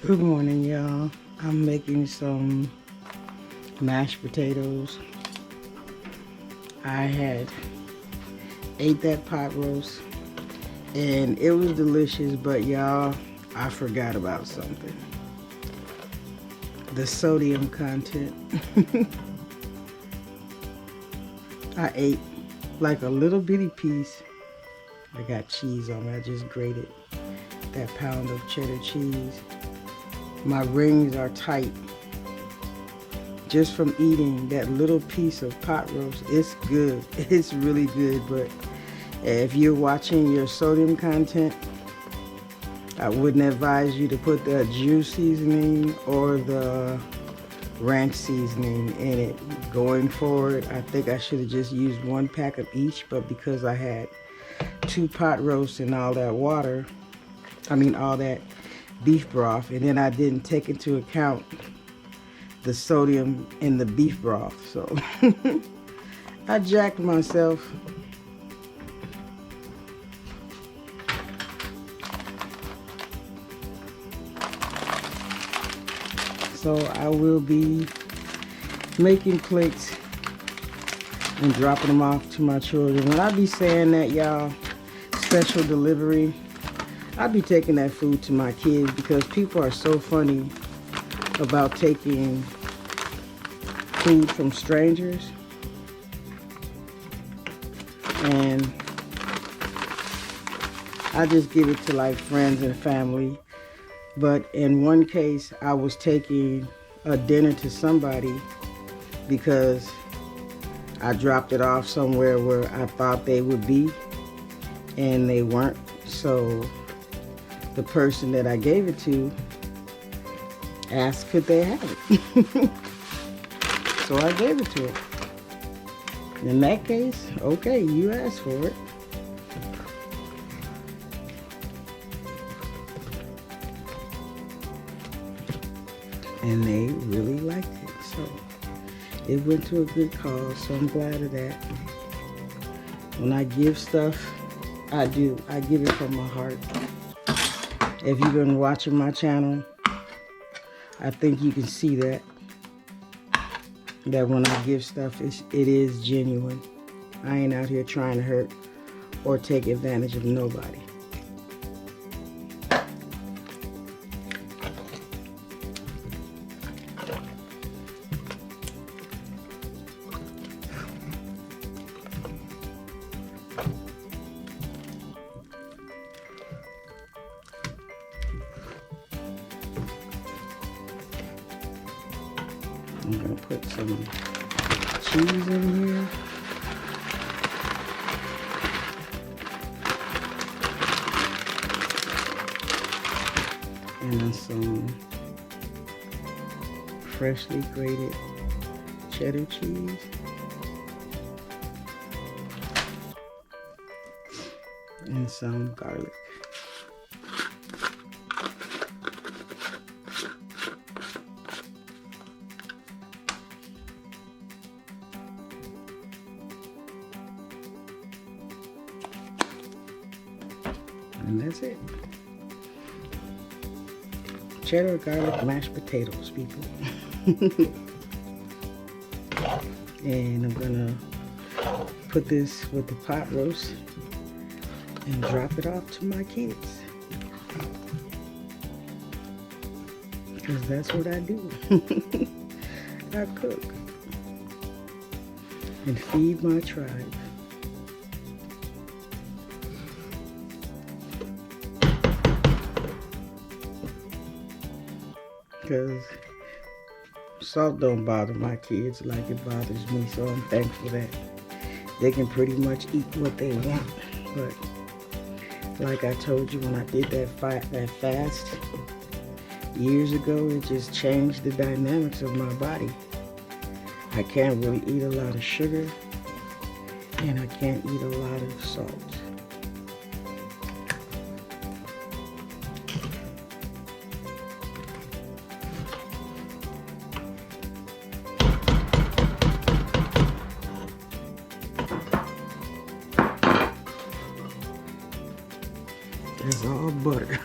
Good morning, y'all. I'm making some mashed potatoes. I had ate that pot roast and it was delicious, but y'all, I forgot about something. The sodium content. I ate like a little bitty piece. I got cheese on it. I just grated that pound of cheddar cheese. My rings are tight just from eating that little piece of pot roast. It's good. It's really good, but if you're watching your sodium content, I wouldn't advise you to put the juice seasoning or the ranch seasoning in it. Going forward, I think I should have just used 1 pack of each, but because I had 2 pot roasts and all that water, all that beef broth, and then I didn't take into account the sodium in the beef broth, so I jacked myself. So I will be making plates and dropping them off to my children. When I be saying that, y'all, special delivery, I be taking that food to my kids because people are so funny about taking food from strangers. And I just give it to like friends and family. But in one case, I was taking a dinner to somebody because I dropped it off somewhere where I thought they would be and they weren't. So the person that I gave it to asked could they have it. So I gave it to her. In that case, okay, you asked for it. And they really liked it. So it went to a good cause, so I'm glad of that. When I give stuff, I do. I give it from my heart. If you've been watching my channel, I think you can see that when I give stuff, it is genuine. I ain't out here trying to hurt or take advantage of nobody. I'm going to put some cheese in here. And then some freshly grated cheddar cheese. And some garlic. And that's it. Cheddar garlic mashed potatoes, people. And I'm gonna put this with the pot roast and drop it off to my kids. Because that's what I do. I cook and feed my tribe. Because salt don't bother my kids like it bothers me, so I'm thankful that they can pretty much eat what they want. But like I told you when I did that fast years ago, it just changed the dynamics of my body. I can't really eat a lot of sugar, and I can't eat a lot of salt. It's all butter.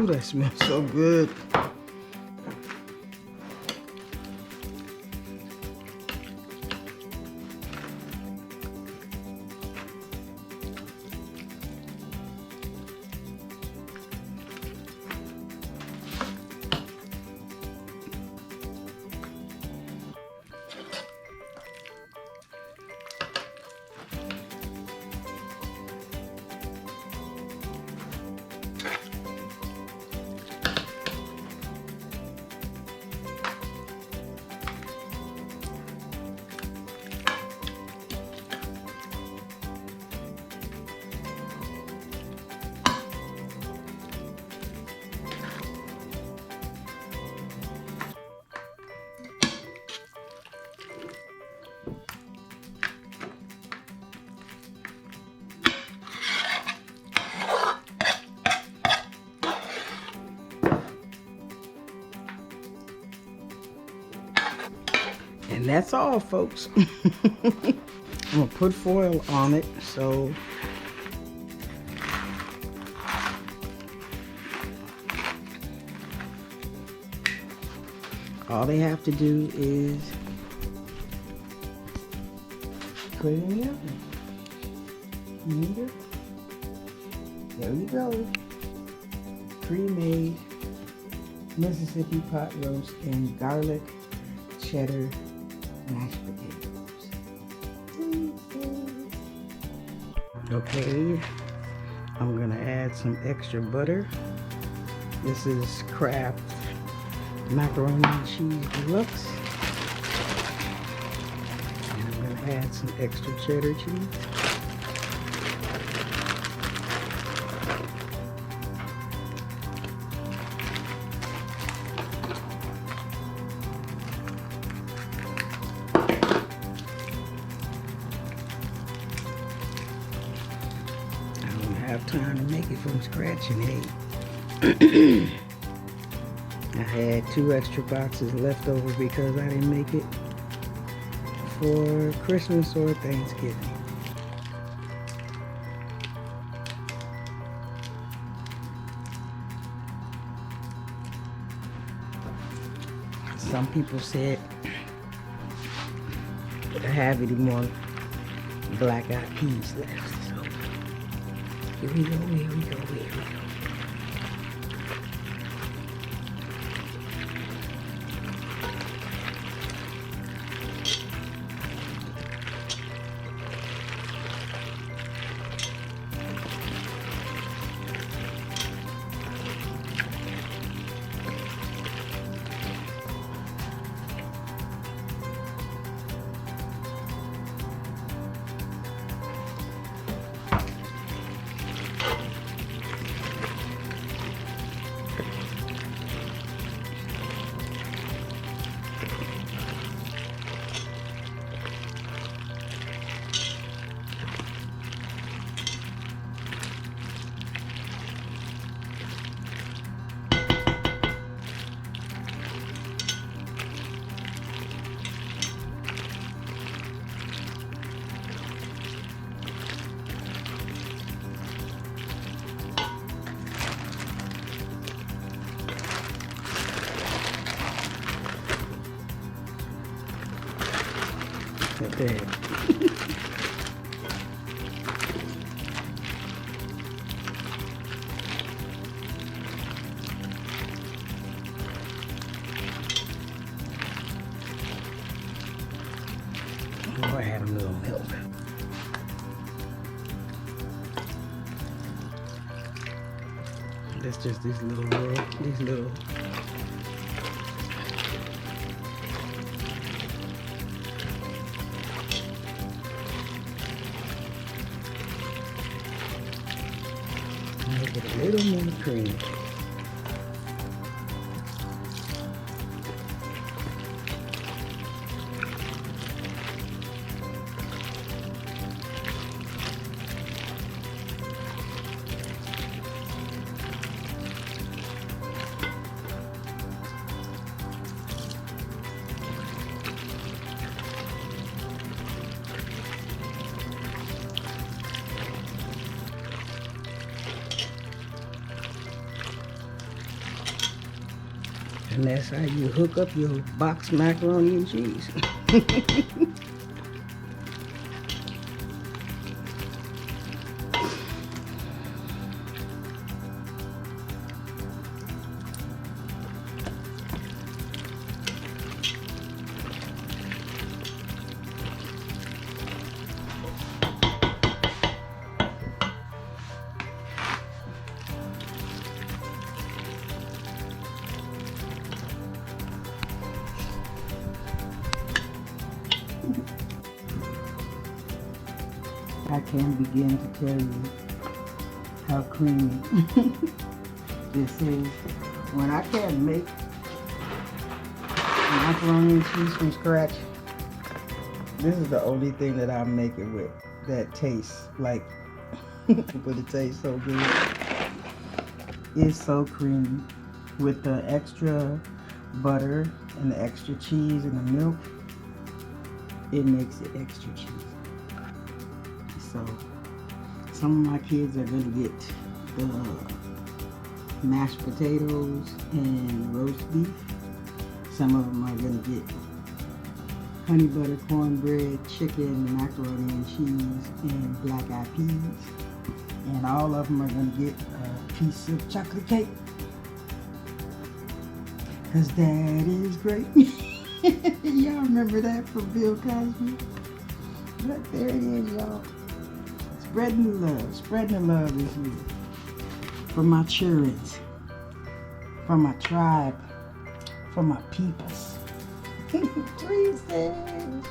that smells so good. And that's all, folks. I'm gonna put foil on it, so all they have to do is put it in the oven. There you go. Pre-made Mississippi pot roast and garlic cheddar mashed potatoes. Okay, I'm gonna add some extra butter. This is Kraft macaroni and cheese deluxe. And I'm gonna add some extra cheddar cheese. Have time to make it from scratch and egg. I had 2 extra boxes left over because I didn't make it for Christmas or Thanksgiving. Some people said I have any more black-eyed peas left. Here we go, here we go, here we go. Look at that. Oh, I had a little milk. That's just these little make it a little more creamy. And that's how you hook up your boxed macaroni and cheese. I can't begin to tell you how creamy this is. When I can't make macaroni and cheese from scratch, this is the only thing that I make it with that tastes like, but it tastes so good. It's so creamy with the extra butter and the extra cheese and the milk. It makes it extra cheesy. So some of my kids are gonna get the mashed potatoes and roast beef. Some of them are gonna get honey butter cornbread, chicken, macaroni and cheese, and black eyed peas. And all of them are gonna get a piece of chocolate cake. Cause that is great. Y'all remember that from Bill Cosby? But there it is, y'all. Spreading the love this year. For my children, for my tribe, for my peoples. Threee'ses.